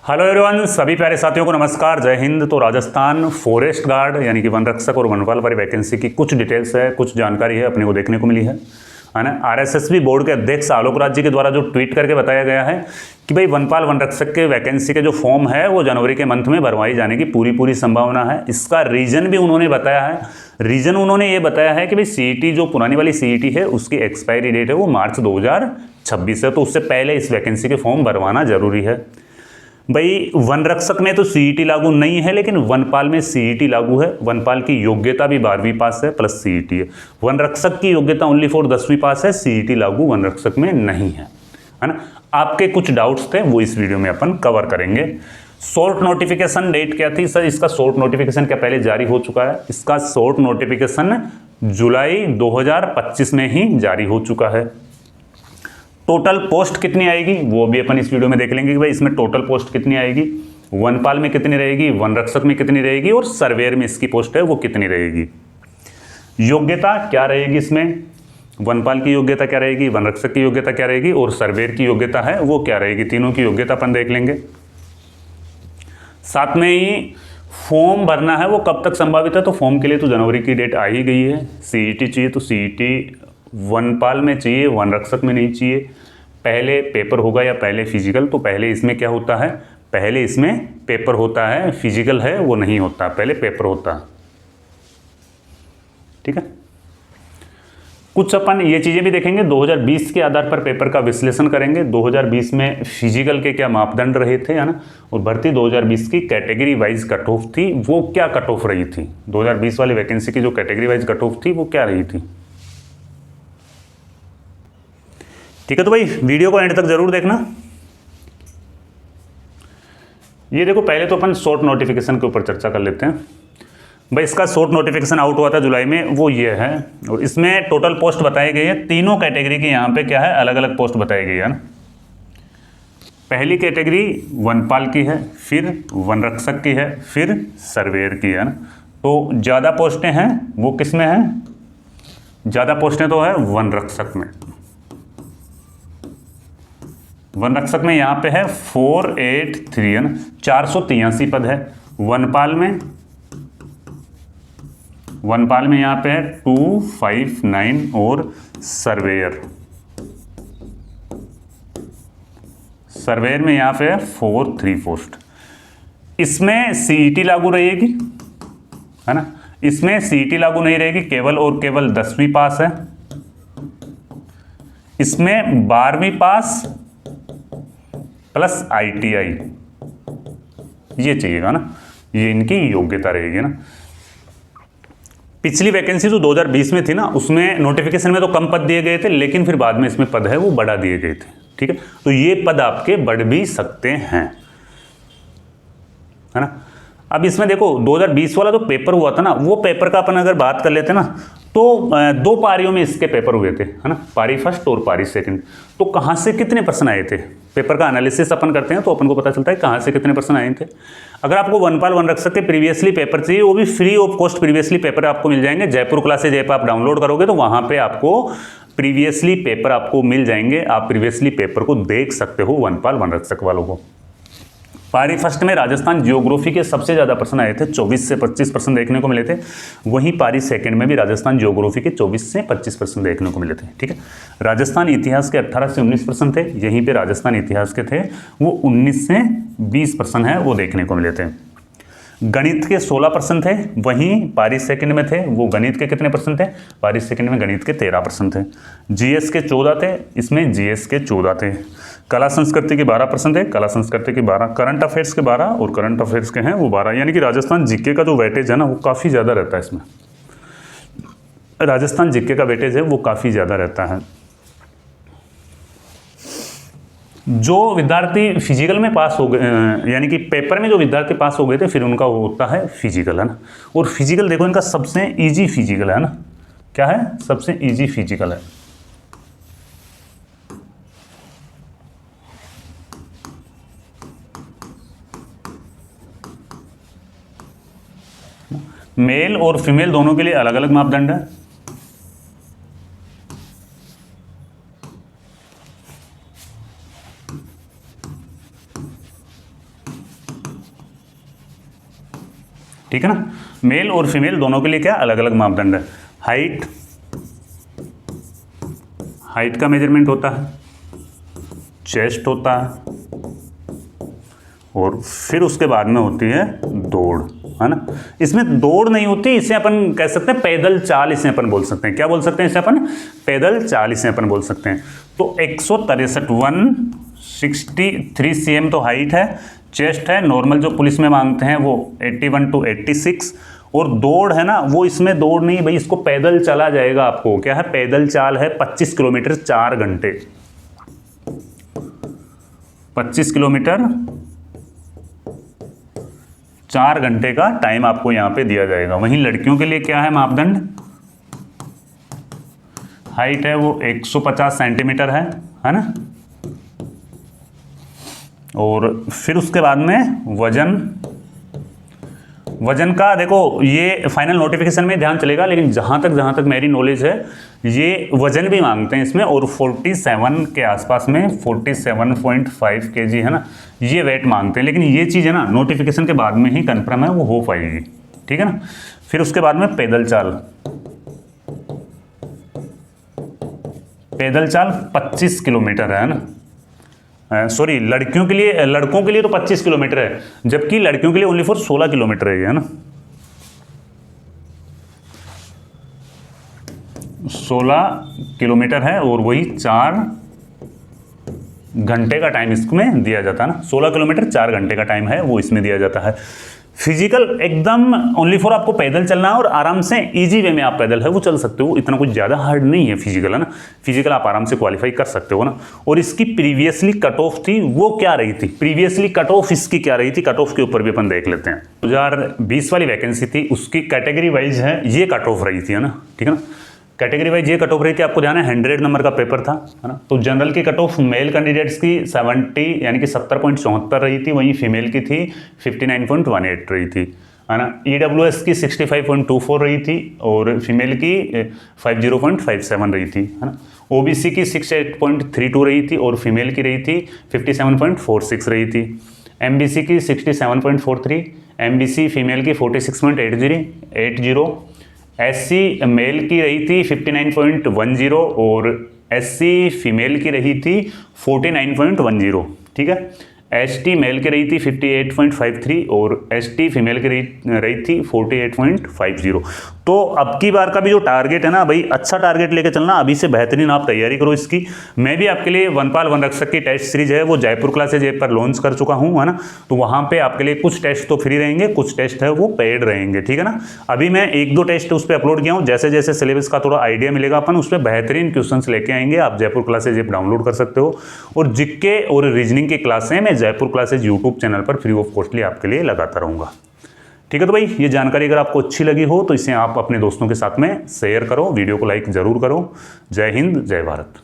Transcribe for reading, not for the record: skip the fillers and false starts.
Hello everyone, सभी प्यारे साथियों को नमस्कार, जय हिंद। तो राजस्थान फॉरेस्ट गार्ड यानी कि वन रक्षक और वनपाल वाली वैकेंसी की कुछ डिटेल्स है, कुछ जानकारी है अपने को देखने को मिली है ना। आरएसएसबी बोर्ड के अध्यक्ष आलोक राज जी के द्वारा जो ट्वीट करके बताया गया है कि भाई वनपाल वन रक्षक के वैकेंसी के जो फॉर्म है वो जनवरी के मंथ में भरवाई जाने की पूरी संभावना है। इसका रीजन भी उन्होंने बताया है। रीजन उन्होंने ये बताया है कि भाई सीईटी जो पुरानी वाली सीईटी है उसकी एक्सपायरी डेट है वो मार्च 2026 है, तो उससे पहले इस वैकेंसी के फॉर्म भरवाना जरूरी है। भाई वन रक्षक में तो सीईटी लागू नहीं है, लेकिन वनपाल में सीईटी लागू है। वनपाल की योग्यता भी 12वीं पास है प्लस सीईटी है। वन रक्षक की योग्यता ओनली फॉर 10वीं पास है, सीईटी लागू वन रक्षक में नहीं है ना। आपके कुछ डाउट्स थे वो इस वीडियो में अपन कवर करेंगे। शॉर्ट नोटिफिकेशन डेट क्या थी सर? इसका शॉर्ट नोटिफिकेशन क्या पहले जारी हो चुका है? इसका शॉर्ट नोटिफिकेशन जुलाई 2025 में ही जारी हो चुका है। टोटल पोस्ट कितनी आएगी वो भी अपन इस वीडियो में देख लेंगे कि भाई इसमें टोटल पोस्ट कितनी आएगी, वनपाल में कितनी रहेगी, वन रक्षक में कितनी रहेगी और सर्वेयर में इसकी पोस्ट है वो कितनी रहेगी। योग्यता क्या रहेगी इसमें, वनपाल की योग्यता क्या रहेगी, वन रक्षक की योग्यता क्या रहेगी और सर्वेयर की योग्यता है वो क्या रहेगी। तीनों की योग्यता अपन देख लेंगे। साथ में ही फॉर्म भरना है वो कब तक संभावित है, तो फॉर्म के लिए तो जनवरी की डेट आ ही गई है। सीईटी चाहिए तो सीईटी वनपाल में चाहिए, वन रक्षक में नहीं चाहिए। पहले पेपर होगा या पहले फिजिकल, तो पहले इसमें क्या होता है, पहले इसमें पेपर होता है, फिजिकल है वो नहीं होता, पहले पेपर होता है। ठीक है, कुछ अपन ये चीजें भी देखेंगे। 2020 के आधार पर पेपर का विश्लेषण करेंगे। 2020 में फिजिकल के क्या मापदंड रहे थे, है ना, और भर्ती 2020 की कैटेगरी वाइज कट ऑफ थी वो क्या कट ऑफ रही थी। 2020 वाली वैकेंसी की जो कैटेगरी वाइज कट ऑफ थी वो क्या रही थी। ठीक है, तो भाई वीडियो को एंड तक जरूर देखना। ये देखो, पहले तो अपन शॉर्ट नोटिफिकेशन के ऊपर चर्चा कर लेते हैं। भाई इसका शॉर्ट नोटिफिकेशन आउट हुआ था जुलाई में, वो ये है, और इसमें टोटल पोस्ट बताई गई है। तीनों कैटेगरी की यहाँ पे क्या है, अलग अलग पोस्ट बताई गई है ना। पहली कैटेगरी वनपाल की है, फिर वन रक्षक की है, फिर सर्वेयर की है ना। तो ज़्यादा पोस्टें हैं वो किस में है, ज़्यादा पोस्टें तो है वन रक्षक में। वन रक्षक में यहाँ पे है 483 है ना, 483 पद है। वनपाल में यहाँ पे है 259 और सर्वेयर में यहाँ पे है 43 पोस्ट। इसमें सीईटी लागू रहेगी, है ना। इसमें सीईटी लागू नहीं रहेगी, केवल और केवल 10वीं पास है। इसमें 12वीं पास प्लस आईटीआई ये चाहिएगा ना, ये इनकी योग्यता रहेगी ना। पिछली वैकेंसी जो 2020 में थी ना, उसमें नोटिफिकेशन में तो कम पद दिए गए थे, लेकिन फिर बाद में इसमें पद है वो बढ़ा दिए गए थे। ठीक है, तो ये पद आपके बढ़ भी सकते हैं, है ना। अब इसमें देखो 2020 वाला जो पेपर हुआ था ना, वो पेपर का अपन अगर बात कर लेते ना, तो 2 पारियों में इसके पेपर हुए थे, है ना, पारी फर्स्ट और पारी सेकंड। तो कहाँ से कितने प्रश्न आए थे, पेपर का एनालिसिस अपन करते हैं तो अपन को पता चलता है कहाँ से कितने प्रश्न आए थे। अगर आपको वनपाल वन रक्षक के प्रीवियसली पेपर चाहिए, वो भी free of cost previously paper आपको मिल जाएंगे। जयपुर क्लासेज ऐप आप डाउनलोड करोगे तो वहाँ पे आपको प्रीवियसली पेपर आपको मिल जाएंगे। आप प्रीवियसली पेपर को देख सकते हो वनपाल वन रक्षक वालों को। पारी फर्स्ट में राजस्थान जियोग्राफी के सबसे ज़्यादा प्रश्न आए थे, 24 से 25 प्रश्न देखने को मिले थे। वहीं पारी सेकंड में भी राजस्थान जियोग्राफी के 24 से 25 प्रश्न देखने को मिले थे। ठीक है, राजस्थान इतिहास के 18 से 19 प्रश्न थे, यहीं पे राजस्थान इतिहास के थे वो 19 से 20 प्रश्न है वो देखने को मिले थे। गणित के 16 प्रश्न थे, वहीं पारी सेकंड में थे वो गणित के कितने प्रश्न थे, पारी सेकंड में गणित के 13 प्रश्न थे। जीएस के 14 थे, इसमें जीएस के 14 थे। कला संस्कृति के 12 प्रश्न थे, कला संस्कृति के 12, करंट अफेयर्स के 12 और करंट अफेयर्स के हैं वो 12। यानी कि राजस्थान जीके का जो वेटेज है ना वो काफ़ी ज़्यादा रहता है। इसमें राजस्थान जीके का वेटेज है वो काफ़ी ज़्यादा रहता है। जो विद्यार्थी फिजिकल में पास हो गए, यानी कि पेपर में जो विद्यार्थी पास हो गए थे, फिर उनका होता है फिजिकल, है ना। और फिजिकल देखो इनका सबसे इजी फिजिकल है ना, क्या है, सबसे इजी फिजिकल है। मेल और फीमेल दोनों के लिए अलग अलग मापदंड है। ठीक है ना। मेल और फीमेल दोनों के लिए क्या अलग अलग मापदंड है। हाइट का मेजरमेंट होता है, चेस्ट होता है, और फिर उसके बाद में होती है दौड़, है ना। इसमें दौड़ नहीं होती, इसे अपन कह सकते हैं पैदल चाल, इसे अपन बोल सकते हैं। क्या बोल सकते हैं इसे अपन? पैदल चाल इसे अपन बोल सकते हैं। तो 163 cm तो हाइट है, चेस्ट है, नॉर्मल जो पुलिस में मांगते हैं वो 81 to 86, और दौड़ है ना, वो इसमें दौड़ नहीं भाई, इसको पैदल चला जाएगा आपको। क्या है? पैदल चाल है 25 किलोमीटर 4 घंटे, 25 किलोमीटर 4 घंटे का टाइम आपको यहां पे दिया जाएगा। वहीं लड़कियों के लिए क्या है मापदंड? हाइट है वो 150 सेंटीमीटर है ना। और फिर उसके बाद में वजन का देखो, ये फाइनल नोटिफिकेशन में ध्यान चलेगा, लेकिन जहां तक मेरी नॉलेज है ये वजन भी मांगते हैं इसमें, और 47 के आसपास में 47.5 kg है ना, ये वेट मांगते हैं। लेकिन ये चीज़ है ना नोटिफिकेशन के बाद में ही कंफर्म है वो हो पाएगी, ठीक है ना। फिर उसके बाद में पैदल चाल 25 किलोमीटर है ना। सॉरी, लड़कों के लिए तो 25 किलोमीटर है, जबकि लड़कियों के लिए ओनली फॉर 16 किलोमीटर है ना। 16 किलोमीटर है, और वही 4 घंटे का टाइम इसमें दिया जाता है ना। 16 किलोमीटर 4 घंटे का टाइम है वो इसमें दिया जाता है। फिजिकल एकदम ओनली फॉर आपको पैदल चलना है, और आराम से इजी वे में आप पैदल है वो चल सकते हो, इतना कुछ ज़्यादा हार्ड नहीं है फिजिकल, है ना। फिजिकल आप आराम से क्वालिफाई कर सकते हो ना। और इसकी प्रीवियसली कट ऑफ थी वो क्या रही थी? प्रीवियसली कट ऑफ इसकी क्या रही थी? कट ऑफ के ऊपर भी अपन देख लेते हैं। 2020 वाली वैकेंसी थी, उसकी कैटेगरी वाइज है ये कट ऑफ रही थी, है ना, ठीक है ना। कैटेगरी वाइज ये कट ऑफ रही थी, आपको ध्यान है 100 नंबर का पेपर था, है ना। तो जनरल की कट ऑफ मेल कैंडिडेट्स की 70 यानी कि 70.74 रही थी, वहीं फीमेल की थी 59.18 रही थी, है ना। EWS की 65.24 रही थी, और फीमेल की 50.57 रही थी, है ना। OBC की 68.32 रही थी, और फीमेल की रही थी 57.46 रही थी। MBC की 67.43, MBC फीमेल की 46.80, SC मेल की रही थी 59.10, और SC फीमेल की रही थी 49.10, ठीक है। ST मेल की रही थी 58.53, और ST फीमेल की रही थी 48.50। तो अब की बार का भी जो टारगेट है ना भाई, अच्छा टारगेट लेके चलना, अभी से बेहतरीन आप तैयारी करो इसकी। मैं भी आपके लिए वनपाल वनरक्षक की टेस्ट सीरीज है वो जयपुर क्लासेज ऐप पर लॉन्च कर चुका हूँ, है ना। तो वहाँ पे आपके लिए कुछ टेस्ट तो फ्री रहेंगे, कुछ टेस्ट है वो पेड रहेंगे, ठीक है ना। अभी मैं 1-2 टेस्ट उस पर अपलोड किया हूँ, जैसे जैसे सिलेबस का थोड़ा आइडिया मिलेगा अपन उस पर बेहतरीन क्वेश्चन लेके आएंगे। आप जयपुर क्लासेज ऐप डाउनलोड कर सकते हो, और जीके और रीजनिंग की क्लासें मैं जयपुर क्लासेज यूट्यूब चैनल पर फ्री ऑफ कॉस्टली आपके लिए लगाता रहूँगा, ठीक है। तो भाई ये जानकारी अगर आपको अच्छी लगी हो तो इसे आप अपने दोस्तों के साथ में शेयर करो, वीडियो को लाइक जरूर करो। जय हिंद, जय भारत।